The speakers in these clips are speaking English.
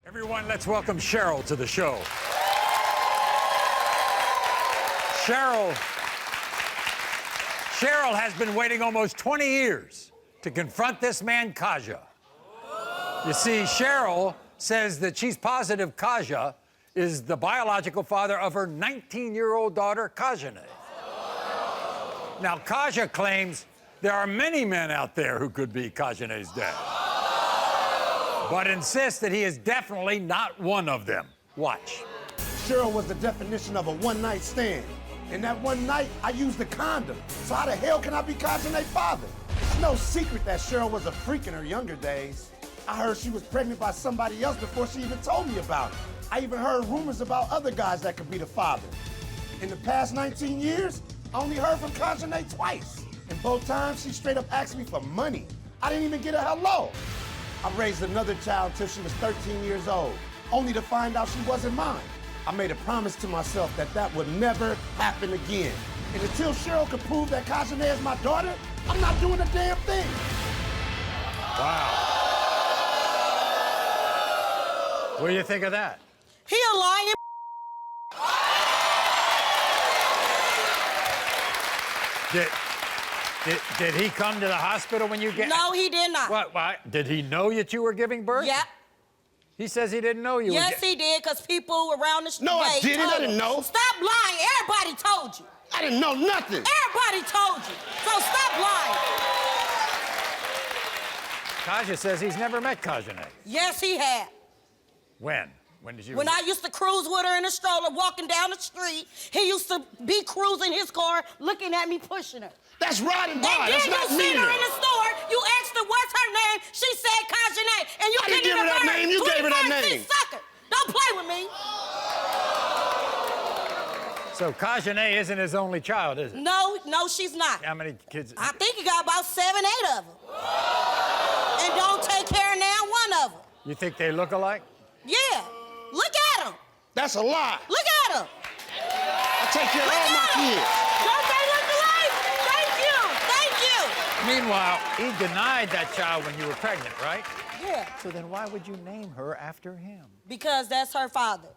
Everyone, let's welcome Cheryl to the show. Cheryl has been waiting almost 20 years to confront this man, Kaga. You see, Cheryl says that she's positive Kaga is the biological father of her 19-year-old daughter, Kajanae. Now, Kaga claims there are many men out there who could be Kajanae's dad, but insists that he is definitely not one of them. Watch. Cheryl was the definition of a one-night stand. And that one night, I used a condom. So how the hell can I be Kajanae's father? It's no secret that Cheryl was a freak in her younger days. I heard she was pregnant by somebody else before she even told me about it. I even heard rumors about other guys that could be the father. In the past 19 years, I only heard from Kajanae twice. And both times, she straight up asked me for money. I didn't even get a hello. I raised another child till she was 13 years old, only to find out she wasn't mine. I made a promise to myself that that would never happen again. And until Cheryl could prove that Kajanae is my daughter, I'm not doing a damn thing. Wow. What do you think of that? He a lying. Did he come to the hospital when you get... No, he did not. What? Did he know that you were giving birth? Yeah. He says he didn't know you were... Yes, he did, because people around the street... No, I didn't. I didn't know. Stop lying. Everybody told you. I didn't know nothing. Everybody told you. So stop lying. Kaga says he's never met Kajanae. Yes, he had. When? When did you... When I used to cruise with her in a stroller, walking down the street, he used to be cruising his car, looking at me, pushing her. That's riding by. And That's then not you seen meeting her in the store, you asked her what's her name, she said Kajanae, and you I didn't give her that name, you gave her that name. Sucker. Don't play with me. So Kajanae isn't his only child, is it? No, she's not. How many kids? I think he got about 7, 8 of them. And don't take care of now one of them. You think they look alike? Yeah. Look at him. That's a lie. Look at him. I take care of all my kids. Don't they look alike? Thank you. Thank you. Meanwhile, he denied that child when you were pregnant, right? Yeah. So then why would you name her after him? Because that's her father.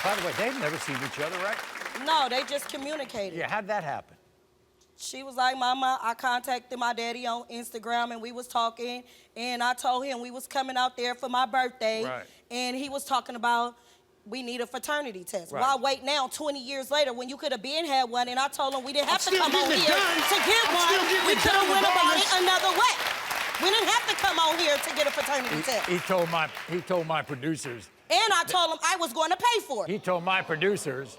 By the way, they've never seen each other, right? No, they just communicated. Yeah, how'd that happen? She was like, Mama, I contacted my daddy on Instagram and we was talking and I told him we was coming out there for my birthday. Right. And he was talking about we need a paternity test. Right. Why wait now 20 years later when you could have been had one? And I told him we didn't have to come on here to get one. We could have went about it another way. We didn't have to come on here to get a paternity test. He told my producers. And I told him I was going to pay for it. He told my producers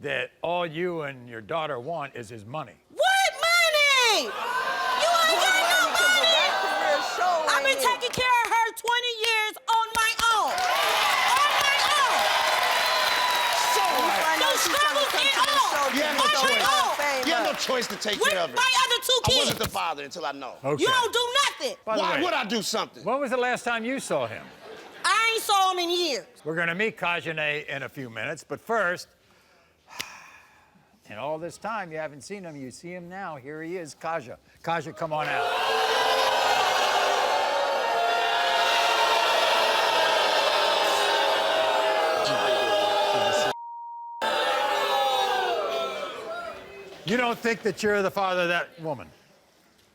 that all you and your daughter want is his money. What money? You ain't got no money. I've been taking care of her 20 years on my own. On my own. No struggles at all. You had no choice. You had no choice to take care of her. My other 2 kids. I wasn't the father until I know. Okay. You don't do nothing. By the Why way, would I do something? when was the last time you saw him? I ain't saw him in years. We're going to meet Kajanae in a few minutes, but first, in all this time, you haven't seen him. You see him now. Here he is, Kaga. Kaga, come on out. You don't think that you're the father of that woman?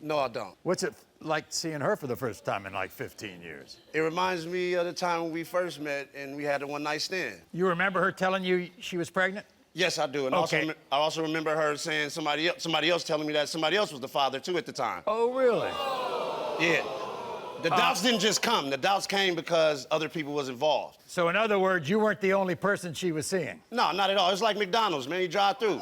No, I don't. What's it like seeing her for the first time in like 15 years? It reminds me of the time when we first met and we had a one-night stand. You remember her telling you she was pregnant? Yes, I do. And Okay. I also remember her saying somebody else telling me that somebody else was the father, too, at the time. Oh, really? Yeah. The doubts didn't just come. The doubts came because other people was involved. So in other words, you weren't the only person she was seeing? No, not at all. It's like McDonald's, man. You drive through.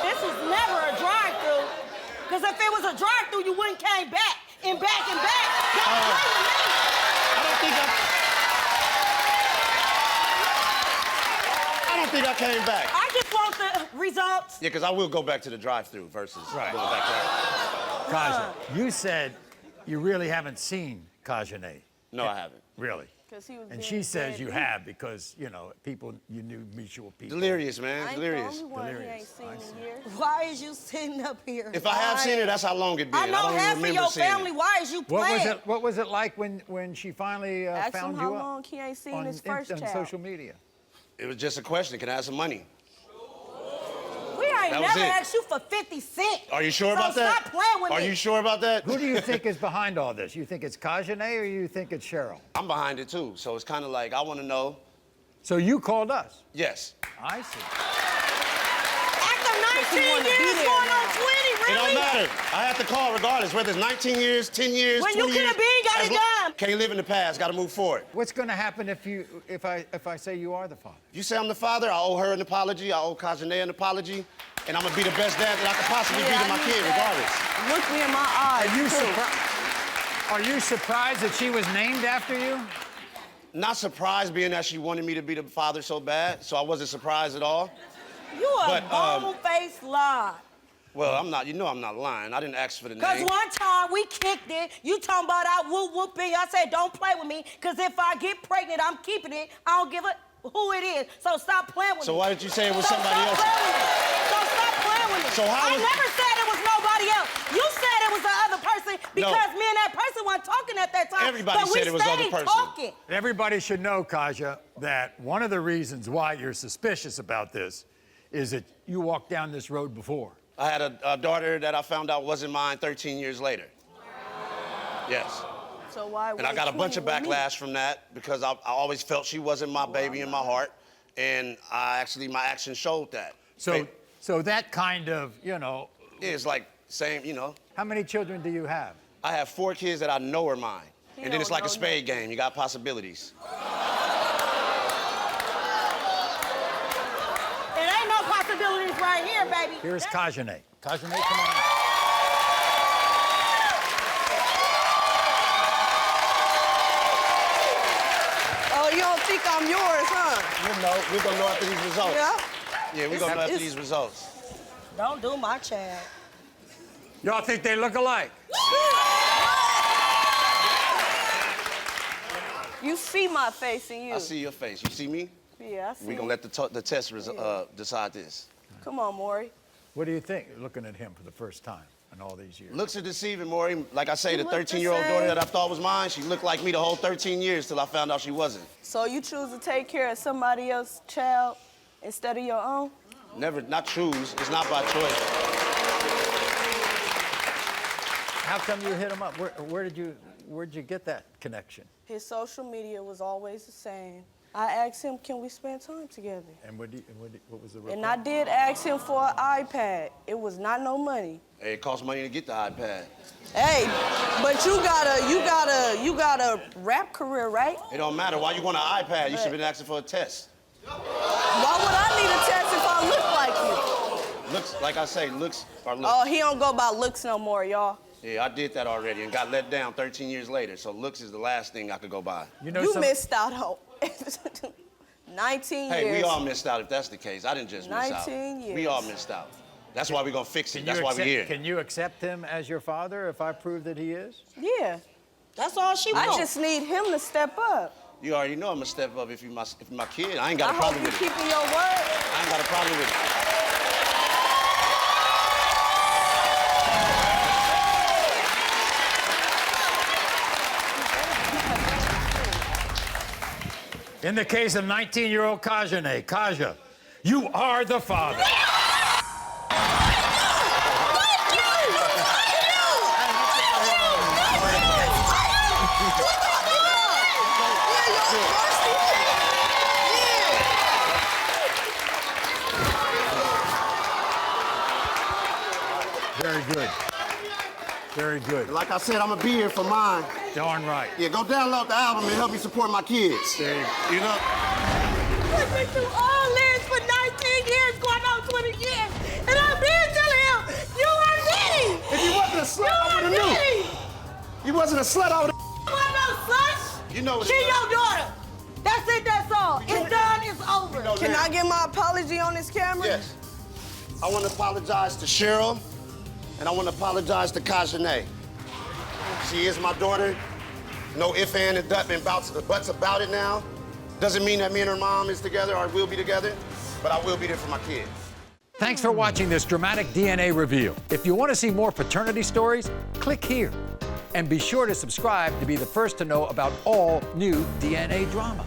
This was never a drive-through. Because if it was a drive-through, you wouldn't came back and back and back. Don't play with me. I don't think I came back. I just want the results. Yeah, because I will go back to the drive-thru versus Right. going back there. Kaga, you said you really haven't seen Kajanae. No, I haven't. Really? And she says you have because, you know, you knew mutual people. Delirious, man. I ain't Delirious. the only one he Delirious. ain't seen in years. Why is you sitting up here? If I have seen her, that's how long it been. I know don't half even of remember your seeing family. it. Why is you playing? What was it like when she finally Ask found him you how up long he ain't seen on, his first on child. social media? It was just a question. Can I have some money? We ain't That was never it. asked you for 50 cents. Are you sure about so that? Stop playing with me. Are you sure about that? Who do you think is behind all this? You think it's Kajanae or you think it's Cheryl? I'm behind it too, so it's kind of like I want to know. So you called us? Yes. I see. After 19 wanna be years, there going now. on 20, really? It don't matter. I have to call regardless, whether it's 19 years, 10 years, When 20 you years. coulda been, got as it lo- done. Can't live in the past. Got to move forward. What's going to happen if I say you are the father? You say I'm the father, I owe her an apology. I owe Kajanae an apology. And I'm going to be the best dad that I could possibly be to my kid, regardless. Look me in my eyes. Are you surprised that she was named after you? Not surprised being that she wanted me to be the father so bad, so I wasn't surprised at all. You a But, bone-faced lie. Well, I'm not, I'm not lying. I didn't ask for the Because name. one time we kicked it, you talking about I whoop-whooping. I said, don't play with me, because if I get pregnant, I'm keeping it. I don't give a who it is. So stop playing with me. So why did you say it was somebody stop else? playing with me. So stop playing with me. So how I was- never said it was nobody else. You said it was the other person because me and that person weren't talking at that time. Everybody but said we it was the other stayed person. talking. Everybody should know, Kaja, that one of the reasons why you're suspicious about this is that you walked down this road before. I had a daughter that I found out wasn't mine 13 years later. Yes. So why And I got a bunch of backlash from that because I always felt she wasn't my baby in my heart. And my actions showed that. So that kind of, It's like saying, how many children do you have? I have 4 kids that I know are mine. He And then it's don't like a know spade game. You got possibilities. It ain't no possibilities right here, baby. Here's Kajanae. Kajanae, come on. Oh, you don't think I'm yours, huh? We're going to know after these results. Yeah. Yeah, we're going to know after these results. Don't do my child. Y'all think they look alike? You see my face in you. I see your face. You see me? Yeah, I see. We're going to let the test decide this. Come on, Maury. What do you think, looking at him for the first time in all these years? Looks are deceiving, Maury. Like I say, the look the 13-year-old same. daughter that I thought was mine, she looked like me the whole 13 years till I found out she wasn't. So you choose to take care of somebody else's child instead of your own? Never, not choose. It's not by choice. How come you hit him up? Where'd you get that connection? His social media was always the same. I asked him, can we spend time together? And what was the reply? And I did ask him for an iPad. It was not no money. Hey, it costs money to get the iPad. Hey, but you got a rap career, right? It don't matter. Why you want an iPad? You should have been asking for a test. Why would I need a test if I look like you? Looks, like I say, looks are looks. Oh, he don't go by looks no more, y'all. Yeah, I did that already and got let down 13 years later. So looks is the last thing I could go by. You missed out on 19 years. Hey, we all missed out if that's the case. I didn't just miss out. 19 years. We all missed out. That's why we're going to fix it. That's why we're here. Can you accept him as your father if I prove that he is? Yeah. That's all she wants. I just need him to step up. You already know I'm going to step up if my kid. I ain't got I a problem hope with you it. keeping your word. I ain't got a problem with it. In the case of 19-year-old Kajanae, Kaja, you are the father. Very good. Very good. Like I said, I'm going to be here for mine. Darn right. Yeah, go download the album and help me support my kids. There you know? Put me through all this for 19 years, going on 20 years. And I'm here telling him, you are me. If you wasn't a slut, I would have knew. You wasn't a slut, I would have. You want no son? You know what She it was. your daughter. That's it, that's all. It's done, it's over. Can I get my apology on this camera? Yes. I want to apologize to Cheryl, and I want to apologize to Kajanae. She is my daughter, No ifs, ands, and buts about it now. Doesn't mean that me and her mom is together or will be together, but I will be there for my kids. Thanks for watching this dramatic DNA reveal. If you want to see more paternity stories, click here. And be sure to subscribe to be the first to know about all new DNA drama.